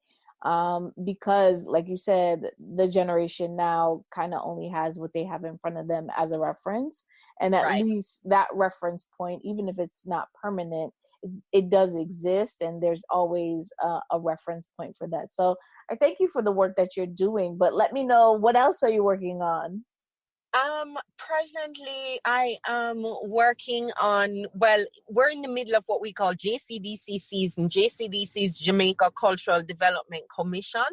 Because, like you said, the generation now kind of only has what they have in front of them as a reference. And at Right. least that reference point, even if it's not permanent, it does exist, and there's always a reference point for that. So I thank you for the work that you're doing, but let me know, what else are you working on? Presently I am working on, well, we're in the middle of what we call JCDC season. JCDC's Jamaica Cultural Development Commission,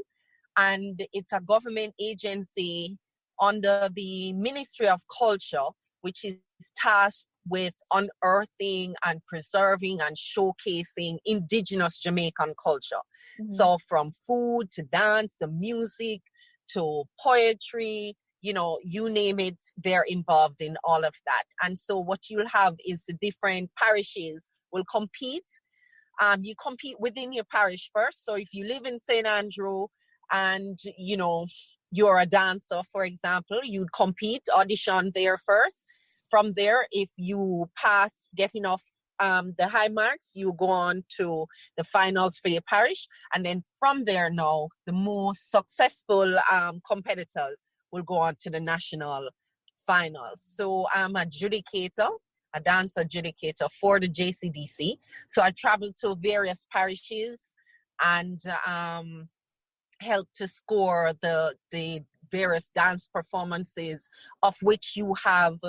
and it's a government agency under the Ministry of Culture, which is tasked with unearthing and preserving and showcasing indigenous Jamaican culture. Mm-hmm. So from food to dance to music to poetry, you name it, they're involved in all of that. And so what you'll have is the different parishes will compete. You compete within your parish first. So if you live in St. Andrew and, you're a dancer, for example, you'd compete, audition there first. From there, if you get enough the high marks, you go on to the finals for your parish. And then from there now, the most successful competitors will go on to the national finals. So I'm a dance adjudicator for the JCDC. So I travel to various parishes and help to score the various dance performances, of which you have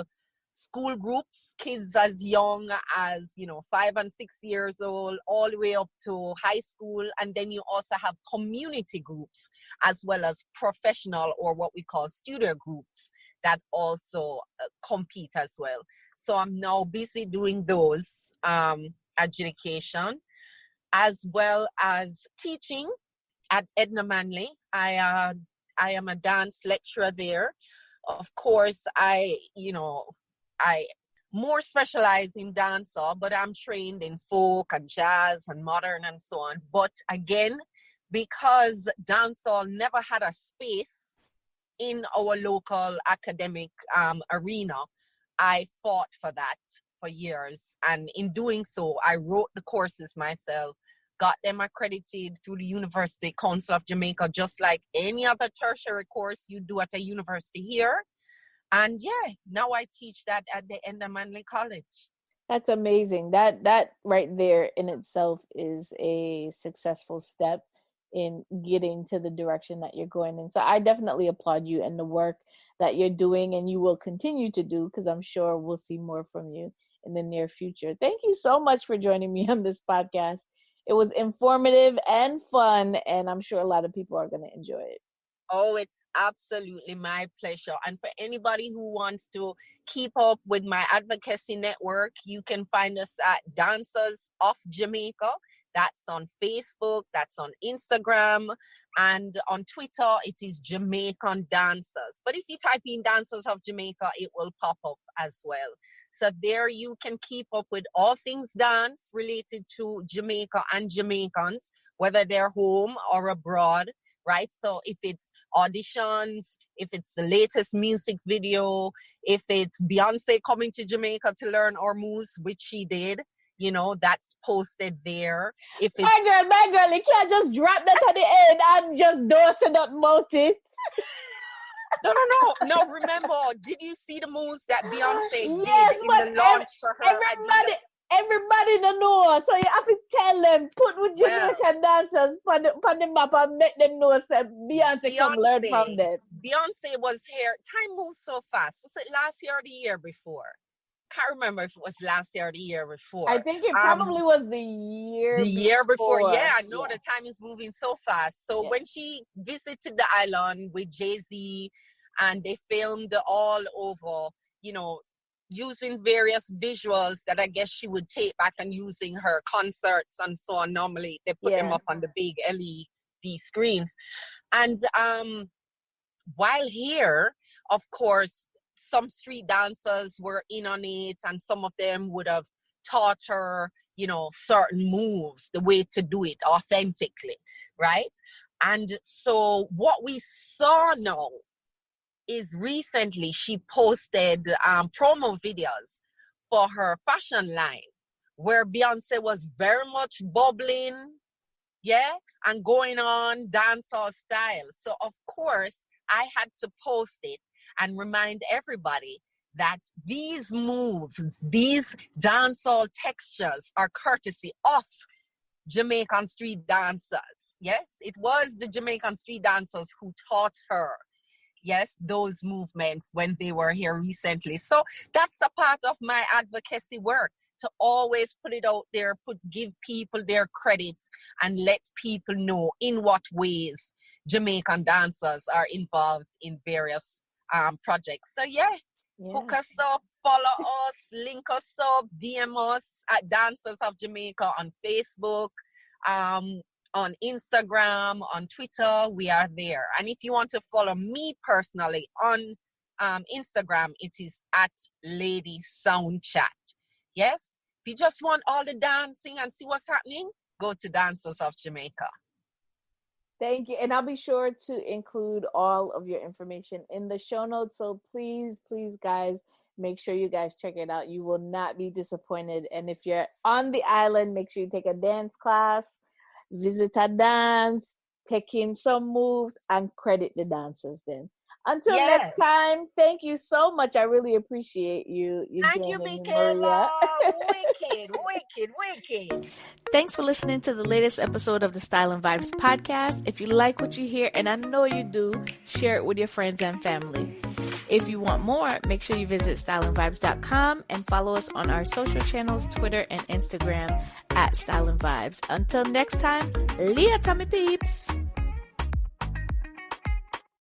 school groups, kids as young as 5 and 6 years old, all the way up to high school. And then you also have community groups, as well as professional, or what we call studio groups, that also compete as well. So I'm now busy doing those adjudication, as well as teaching at Edna Manley. I am a dance lecturer there. Of course, I more specialize in dancehall, but I'm trained in folk and jazz and modern and so on. But again, because dancehall never had a space in our local academic arena, I fought for that for years. And in doing so, I wrote the courses myself, got them accredited through the University Council of Jamaica, just like any other tertiary course you do at a university here. And now I teach that at the Edna Manley College. That's amazing. That right there in itself is a successful step in getting to the direction that you're going in. So I definitely applaud you and the work that you're doing, and you will continue to do, because I'm sure we'll see more from you in the near future. Thank you so much for joining me on this podcast. It was informative and fun, and I'm sure a lot of people are going to enjoy it. Oh, it's absolutely my pleasure. And for anybody who wants to keep up with my advocacy network, you can find us at Dancers of Jamaica. That's on Facebook, that's on Instagram, and on Twitter, it is Jamaican Dancers. But if you type in Dancers of Jamaica, it will pop up as well. So there you can keep up with all things dance related to Jamaica and Jamaicans, whether they're home or abroad. Right? So if it's auditions, if it's the latest music video, if it's Beyonce coming to Jamaica to learn our moves, which she did, that's posted there. If it's my girl, you can't just drop that at the end and just dose it up mouth it. No. Remember, did you see the moves that Beyonce did in the launch for her? Everybody don't know, so you have to tell them, put with Jamaican dancers on the map and make them know that Beyonce come learn from them. Beyonce was here. Time moves so fast. Was it last year or the year before? Can't remember if it was last year or the year before. I think it probably was the year before. Yeah, I know the time is moving so fast. So when she visited the island with Jay-Z, and they filmed all over, using various visuals that I guess she would take back and using her concerts and so on. Normally they put them up on the big LED screens. And while here, of course, some street dancers were in on it, and some of them would have taught her, certain moves, the way to do it authentically, right? And so what we saw now is recently she posted promo videos for her fashion line where Beyonce was very much bubbling, and going on dancehall style. So of course I had to post it and remind everybody that these moves, these dancehall textures are courtesy of Jamaican street dancers. Yes, it was the Jamaican street dancers who taught her, those movements when they were here recently. So that's a part of my advocacy work, to always put it out there, give people their credits and let people know in what ways Jamaican dancers are involved in various projects. So hook us up, follow us, link us up, DM us at Dancers of Jamaica on Facebook, on Instagram, on Twitter. We are there. And if you want to follow me personally on Instagram, it is at Lady Sound Chat. Yes, if you just want all the dancing and see what's happening, go to Dancers of Jamaica. Thank you. And I'll be sure to include all of your information in the show notes. So please, guys, make sure you guys check it out. You will not be disappointed. And if you're on the island, make sure you take a dance class, visit a dance, take in some moves, and credit the dancers then. Until next time, thank you so much. I really appreciate you. Thank you, Michaela. Wicked. Thanks for listening to the latest episode of the Stylin Vibes podcast. If you like what you hear, and I know you do, share it with your friends and family. If you want more, make sure you visit stylinvibes.com and follow us on our social channels, Twitter and Instagram at Stylin Vibes. Until next time, Leah Tommy Peeps.